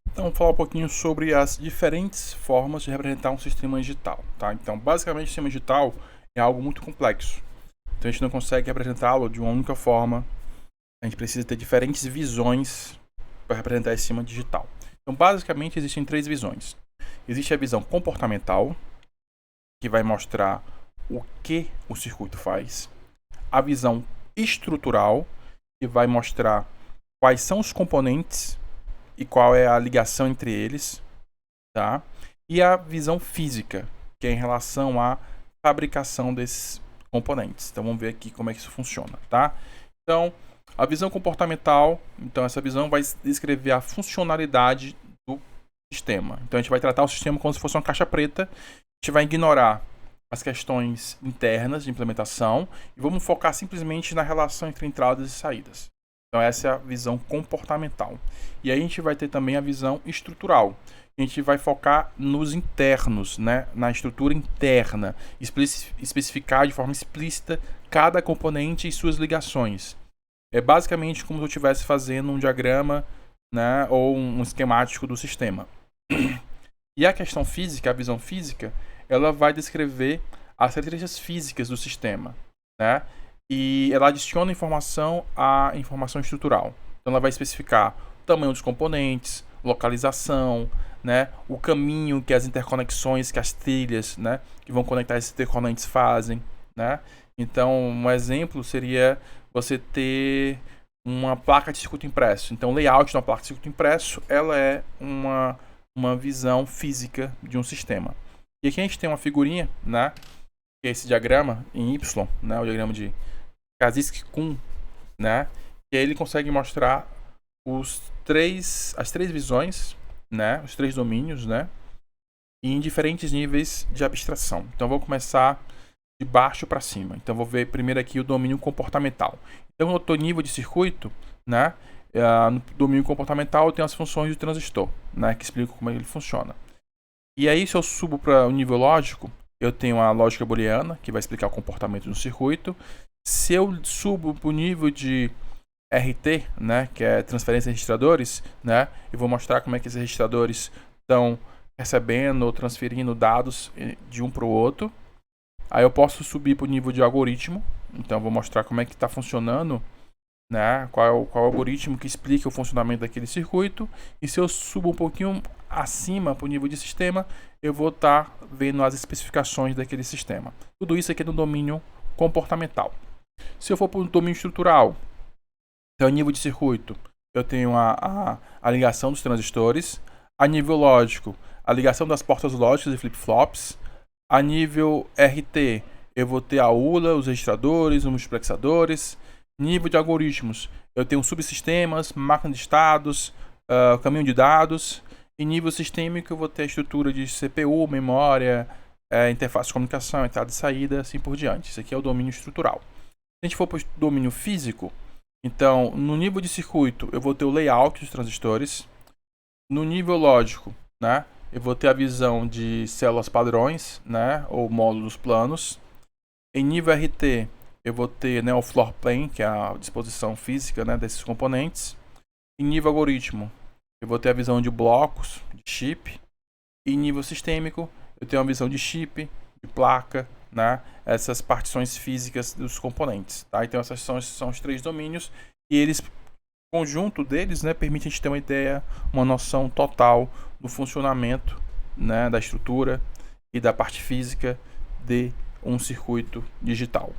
Então, vou falar um pouquinho sobre as diferentes formas de representar um sistema digital, tá? Então, basicamente, o sistema digital é algo muito complexo. Então, a gente não consegue representá-lo de uma única forma. A gente precisa ter diferentes visões para representar esse sistema digital. Então, basicamente, existem três visões. Existe a visão comportamental, que vai mostrar o que o circuito faz. A visão estrutural, que vai mostrar quais são os componentes e qual é a ligação entre eles, tá? E a visão física, que é em relação à fabricação desses componentes. Então vamos ver aqui como é que isso funciona, tá? Então, a visão comportamental, então essa visão vai descrever a funcionalidade do sistema. Então a gente vai tratar o sistema como se fosse uma caixa preta. A gente vai ignorar as questões internas de implementação e vamos focar simplesmente na relação entre entradas e saídas. Então essa é a visão comportamental. E aí a gente vai ter também a visão estrutural. A gente vai focar nos internos, né? Na estrutura interna, especificar de forma explícita cada componente e suas ligações. É basicamente como se eu estivesse fazendo um diagrama, né? Ou um esquemático do sistema. E a questão física, a visão física, ela vai descrever as características físicas do sistema, né? E ela adiciona informação à informação estrutural. Então ela vai especificar o tamanho dos componentes, localização, né, o caminho que as interconexões, que as trilhas, né, que vão conectar esses interconectores fazem, né? Então, um exemplo seria você ter uma placa de circuito impresso. Então, o layout de uma placa de circuito impresso, ela é uma visão física de um sistema. E aqui a gente tem uma figurinha, né, que é esse diagrama em Y, né, o diagrama de Kaczynski-Kuhn, né? E aí ele consegue mostrar as três visões, né? Os três domínios, né? E em diferentes níveis de abstração. Então vou começar de baixo para cima. Então vou ver primeiro aqui o domínio comportamental. Então eu estou em nível de circuito, né? No domínio comportamental eu tenho as funções do transistor, né? Que explicam como ele funciona. E aí se eu subo para o nível lógico, eu tenho a lógica booleana, que vai explicar o comportamento do circuito. Se eu subo para o nível de RT, né, que é transferência de registradores, né, eu vou mostrar como é que esses registradores estão recebendo ou transferindo dados de um para o outro. Aí eu posso subir para o nível de algoritmo, então eu vou mostrar como é que está funcionando, né, qual é o algoritmo que explica o funcionamento daquele circuito. E se eu subo um pouquinho acima para o nível de sistema, eu vou estar vendo as especificações daquele sistema. Tudo isso aqui é no domínio comportamental. Se eu for para o domínio estrutural, então a nível de circuito, eu tenho a ligação dos transistores. A nível lógico, a ligação das portas lógicas e flip-flops. A nível RT, eu vou ter a ULA, os registradores, os multiplexadores. Nível de algoritmos, eu tenho subsistemas, máquina de estados, caminho de dados. E nível sistêmico, eu vou ter a estrutura de CPU, memória, interface de comunicação, entrada e saída, assim por diante. Isso aqui é o domínio estrutural. Se a gente for para o domínio físico, então, no nível de circuito, eu vou ter o layout dos transistores. No nível lógico, né, eu vou ter a visão de células padrões, né, ou módulos planos. Em nível RT, eu vou ter, né, o floor plan, que é a disposição física, né, desses componentes. Em nível algoritmo, eu vou ter a visão de blocos, de chip. E em nível sistêmico, eu tenho a visão de chip, de placa, né, essas partições físicas dos componentes, tá? Então esses são os três domínios e eles, o conjunto deles, né, permite a gente ter uma ideia, uma noção total do funcionamento, né, da estrutura e da parte física de um circuito digital.